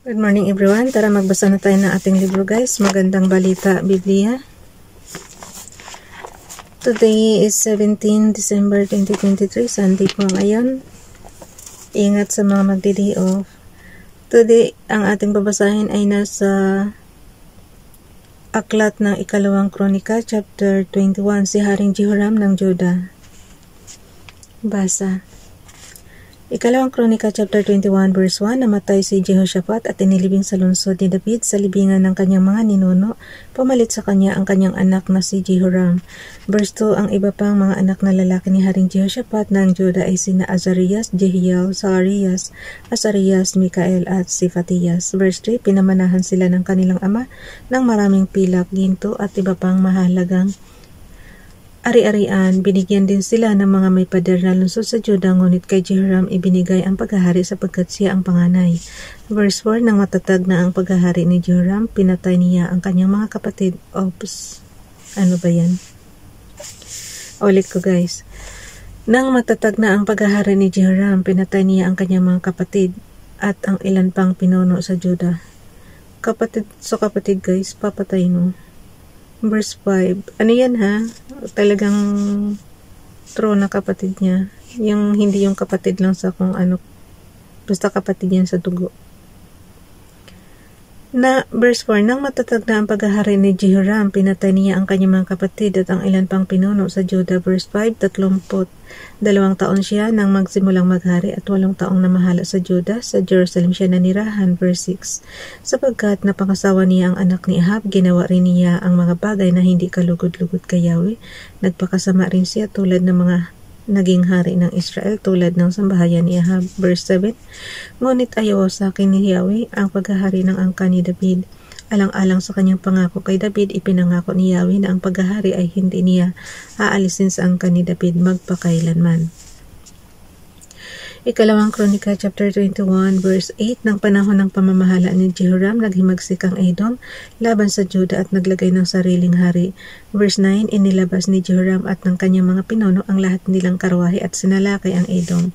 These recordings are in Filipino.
Good morning everyone. Tara magbasa na tayo ng ating libro guys. Magandang balita, Biblia. Today is 17 December 2023. Sunday po ngayon. Ingat sa mga magdi-day off. Today, ang ating babasahin ay nasa aklat ng ikalawang kronika, chapter 21, si Haring Jehoram ng Juda. Basa. Ikalawang kronika chapter 21 verse 1, namatay si Jehoshaphat at inilibing sa lungsod ni David sa libingan ng kanyang mga ninuno. Pumalit sa kanya ang kanyang anak na si Jehoram. Verse 2, ang iba pang mga anak na lalaki ni Haring Jehoshaphat ng Juda ay sina Azarias, Jehiel, Zacarias, Asarias, Mikael at Sifatias. Verse 3, pinamanahan sila ng kanilang ama ng maraming pilak, ginto at iba pang mahalagang ari-arian. Binigyan din sila ng mga may pader na lungsod sa Juda, ngunit kay Jehoram ibinigay ang paghahari sapagkat siya ang panganay. Verse 4, nang matatag na ang paghahari ni Jehoram, pinatay niya ang kanyang mga kapatid. Oops, ano ba yan? Ulit ko guys. Nang matatag na ang paghahari ni Jehoram, pinatay niya ang kanyang mga kapatid at ang ilan pang pinuno sa Juda. Kapatid guys, papatay mo. Verse 5. Ano yan ha? Talagang true na kapatid niya. Hindi yung kapatid lang sa kung ano. Basta kapatid yan sa dugo. Verse 4. Nang matatag na ang paghahari ni Jehoram, pinatay niya ang kanyang mga kapatid at ang ilan pang pinuno sa Juda. Verse 5. 32 taon siya nang magsimulang maghari at 8 taong namahala sa Juda. Sa Jerusalem siya nanirahan. Verse 6. Sapagkat napangasawa niya ang anak ni Ahab, ginawa rin niya ang mga bagay na hindi kalugod-lugod kay Yahweh. Nagpakasama rin siya tulad ng mga naging hari ng Israel, tulad ng sambahayan ni Ahab. Verse 7. Ngunit ayaw sa akin ni Yahweh ang paghahari ng angka ni David. Alang-alang sa kanyang pangako kay David, ipinangako ni Yahweh na ang paghahari ay hindi niya aalisin sa angka ni David magpakailanman. Ikalawang kronika chapter 21 verse 8, ng panahon ng pamamahala ni Jehoram, naghimagsik ang Edom laban sa Juda at naglagay ng sariling hari. Verse 9, inilabas ni Jehoram at ng kanyang mga pinuno ang lahat nilang karwahe at sinalakay ang Edom.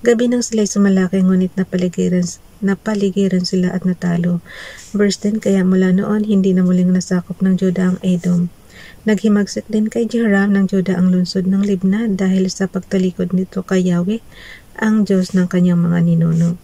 Gabi nang sila'y sumalakay, ngunit napaligiran sila at natalo. Verse 10, kaya mula noon hindi na muling nasakop ng Juda ang Edom. Naghimagsik din kay Jehoram ng Juda ang lungsod ng Libna dahil sa pagtalikod nito kay Yahweh, ang Diyos ng kanyang mga ninuno.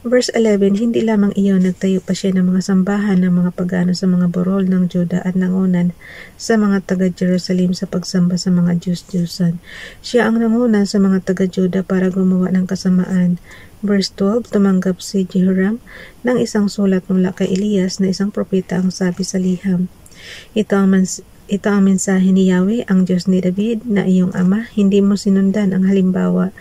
Verse 11, hindi lamang iyon, nagtayo pa siya ng mga sambahan ng mga pagano sa mga burol ng Juda at nangunan sa mga taga-Jerusalem sa pagsamba sa mga Diyos-Diyusan. Siya ang nangunan sa mga taga-Juda para gumawa ng kasamaan. Verse 12, tumanggap si Jehoram ng isang sulat mula kay Elias na isang propeta ang sabi sa liham. Ito ang mensahe ni Yahweh, ang Diyos ni David, na iyong ama. Hindi mo sinundan ang halimbawa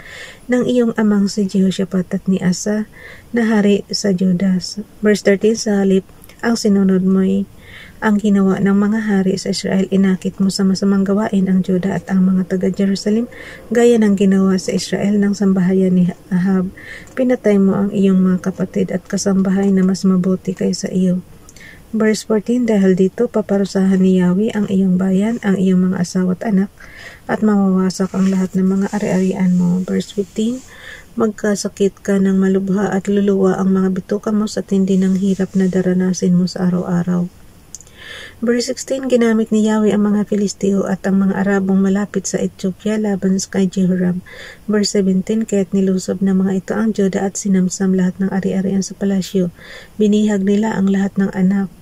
ng iyong amang si Jehoshaphat at ni Asa na hari sa Judas. Verse 13, sa halip, ang sinunod mo'y ang ginawa ng mga hari sa Israel. Inakit mo sa masamang gawain ang Juda at ang mga taga-Jerusalem, gaya ng ginawa sa Israel ng sambahayan ni Ahab. Pinatay mo ang iyong mga kapatid at kasambahay na mas mabuti kaysa iyo. Verse 14, dahil dito paparusahan ni Yahweh ang iyong bayan, ang iyong mga asawa at anak, at mawawasak ang lahat ng mga ari-arian mo. Verse 15, magkasakit ka ng malubha at luluwa ang mga bituka mo sa tindi ng hirap na daranasin mo sa araw-araw. Verse 16, ginamit ni Yahweh ang mga Filisteo at ang mga Arabong malapit sa Ethiopia laban kay Jehoram. Verse 17, kaya't nilusob ng mga ito ang Juda at sinamsam lahat ng ari-arian sa palasyo. Binihag nila ang lahat ng anak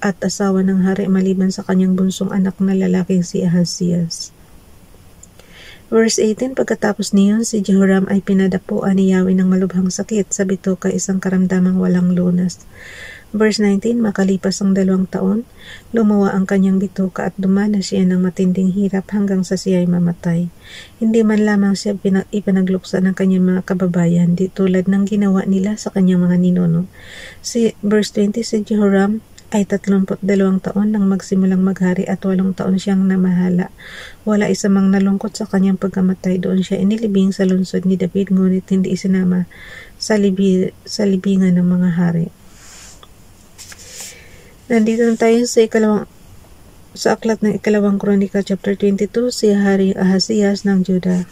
at asawa ng hari maliban sa kanyang bunsong anak na lalaking si Ahazias. Verse 18, pagkatapos niyon, si Jehoram ay pinadapuan ni Yahweh ng malubhang sakit sa bituka, isang karamdamang walang lunas. Verse 19, makalipas ang 2 taon, lumuwa ang kanyang bituka at dumanas siya ng matinding hirap hanggang sa siya ay mamatay. Hindi man lamang siya ipinagluksa ng kanyang mga kababayan, di tulad ng ginawa nila sa kanyang mga ninuno. Verse 20, si Jehoram ay 32 taon nang magsimulang maghari at 8 taon siyang namahala. Wala isa mang nalungkot sa kanyang pagkamatay. Doon siya inilibing sa lungsod ni David, ngunit hindi isinama sa libingan ng mga hari. Nandito na tayo sa aklat ng ikalawang kronika chapter 22, si Haring Ahazias ng Juda.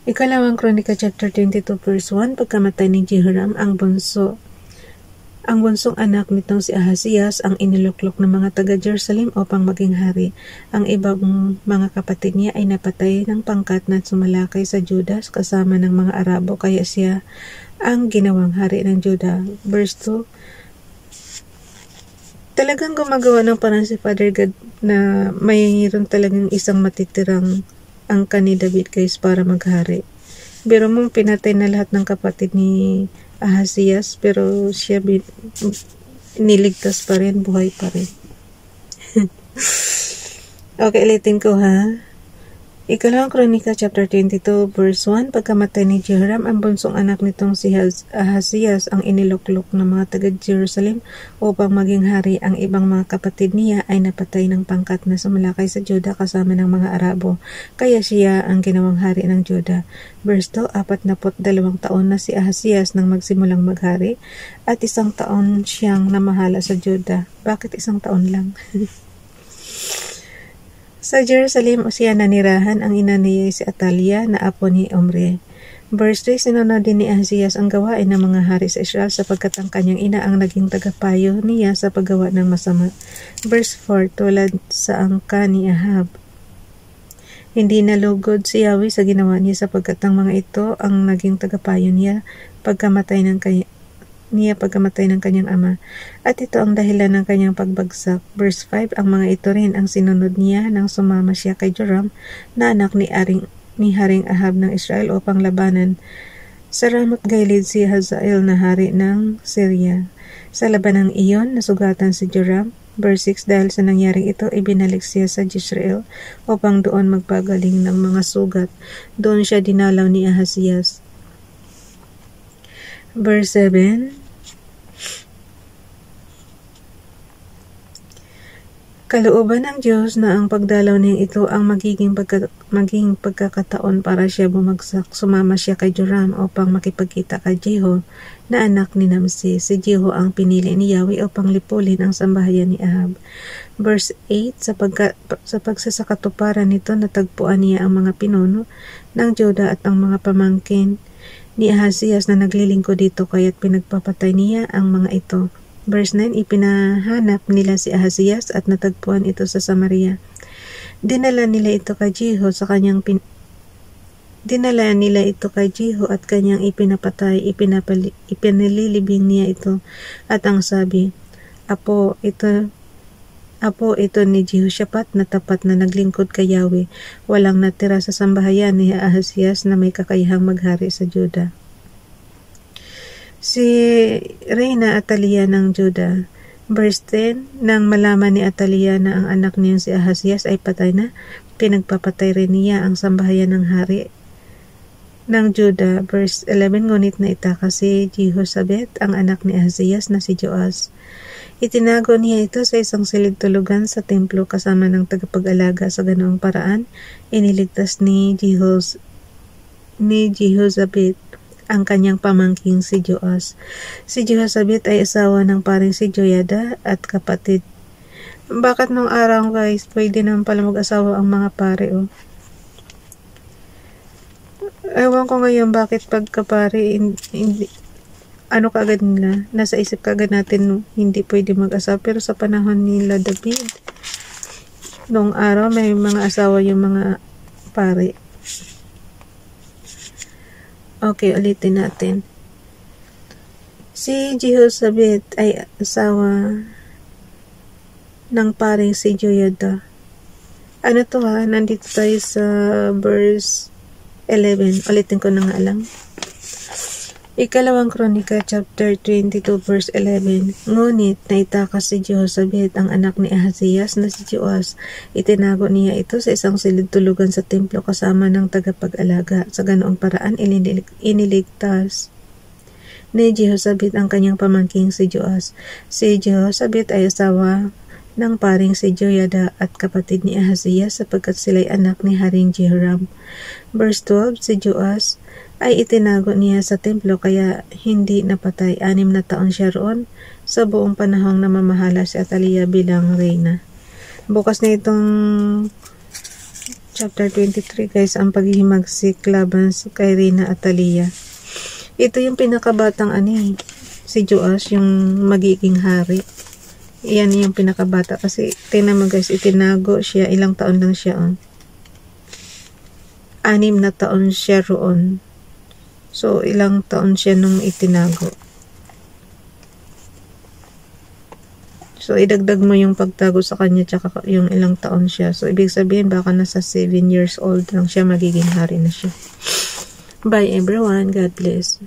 Ikalawang Kronika chapter 22 verse 1, pagkamatay ni Jehoram ang bunsong anak nitong si Ahasias ang iniluklok ng mga taga Jerusalem upang maging hari. Ang ibang mga kapatid niya ay napatay ng pangkat na sumalakay sa Judas kasama ng mga Arabo, kaya siya ang ginawang hari ng Juda. Verse 2, talagang gumagawa ng parang si Father God na mayroon talagang isang matitirang angka ni David guys para maghari. Pero mong pinatay na lahat ng kapatid ni Ahasias, pero siya niligtas pa rin, buhay pa rin. Okay, ulitin ko ha. Ikalawang Kronika chapter 22 verse 1, pagkamatay ni Jehoram ang bunsong anak nitong si Ahasias ang iniluklok ng mga taga Jerusalem upang maging hari. Ang ibang mga kapatid niya ay napatay ng pangkat na sumalakay sa Juda kasama ng mga Arabo, kaya siya ang ginawang hari ng Juda. Verse 2, 42 taon na si Ahasias nang magsimulang maghari at 1 taon siyang namahala sa Juda. Bakit 1 taon lang? Sa Jerusalem siya nanirahan. Ang ina niya si Atalia na apo ni Omri. Verse 3, sinunod din ni Ahasias ang gawain ng mga hari sa Israel sapagkat ang kanyang ina ang naging tagapayo niya sa paggawa ng masama. Verse 4, tulad sa angka ni Ahab, hindi nalugod si Yahweh sa ginawa niya sapagkat ang mga ito ang naging tagapayo niya pagkamatay ng kanyang ama. At ito ang dahilan ng kanyang pagbagsak. Verse 5, ang mga ito rin ang sinunod niya nang sumama siya kay Joram na anak ni Haring Ahab ng Israel upang labanan sa Ramoth Gilead si Hazael na hari ng Syria. Sa labanang iyon, nasugatan si Joram. Verse 6, dahil sa nangyaring ito, ibinalik siya sa Jezreel upang doon magpagaling ng mga sugat. Doon siya dinalaw ni Ahasias. Verse 7, kalooban ng Diyos na ang pagdalaw niya ito ang maging pagkakataon para siya bumagsak. Sumama siya kay Joram upang makipagkita kay Jehu na anak ni Nimsi. Si Jehu ang pinili ni Yahweh upang lipulin ang sambahayan ni Ahab. Verse 8, sa pagsasakatuparan nito natagpuan niya ang mga pinuno ng Juda at ang mga pamangkin ni Ahasias na naglilingkod dito, kaya't pinagpapatay niya ang mga ito. Verse 9, ipinahanap nila si Ahasias at natagpuan ito sa Samaria. Dinala nila ito kay Jehu at kanyang ipinapatay. Ipinalilibing niya ito at ang sabi, Apo ito ni Jehoshaphat na tapat na naglingkod kay Yahweh. Walang natira sa sambahayan ni Ahasias na may kakayahang maghari sa Juda. Si Reyna Atalia ng Juda. Verse 10, nang malaman ni Atalia na ang anak niya si Ahasias ay patay na, pinagpapatay rin niya ang sambahayan ng hari ng Juda. Verse 11, ngunit naitaka si Jehosabet ang anak ni Ahasias na si Joas. Itinago niya ito sa isang silid tulugan sa templo kasama ng tagapag-alaga. Sa ganoong paraan, iniligtas ni Jehosabet ang kanyang pamangking si Joas. Si Jehosabet ay asawa ng paring si Joyada at kapatid. Bakit nung araw guys, pwede naman pala mag-asawa ang mga pare Ewan ko ngayon bakit pagkapare hindi kaagad nila, nasa isip kaagad natin hindi pwede mag-asawa, pero sa panahon nila David, noong araw may mga asawa yung mga pare. Okay, ulitin natin. Si Jehosabet ay asawa ng paring si Joyada. Ano to ha? Nandito tayo sa verse 11. Ulitin ko na nga lang. Ikalawang Kronika chapter 22 verse 11. Ngunit naitaka si Jehosabet ang anak ni Ahasias na si Joas. Itinago niya ito sa isang silid tulugan sa templo kasama ng tagapag-alaga. Sa ganoong paraan iniligtas ni Jehosabet ang kanyang pamangking si Joas. Si Jehosabet ay asawa ng paring si Joyada at kapatid ni Ahasias sapagkat sila'y anak ni Haring Jehoram. Verse 12, si Joas ay itinago niya sa templo kaya hindi napatay. 6 na taon siya roon sa buong panahong namamahala si Atalia bilang reyna. Bukas na itong Chapter 23 guys, ang paghihimagsik laban kay Rina at Talia. Ito yung pinakabatang si Joash, yung magiging hari. Yan yung pinakabata kasi tingnan mo guys, itinago siya, ilang taon lang siya 6 na taon siya roon. So ilang taon siya nung itinago. So, idagdag mo yung pagtago sa kanya tsaka yung ilang taon siya. So, ibig sabihin, baka nasa 7 years old lang siya, magiging hari na siya. Bye everyone. God bless.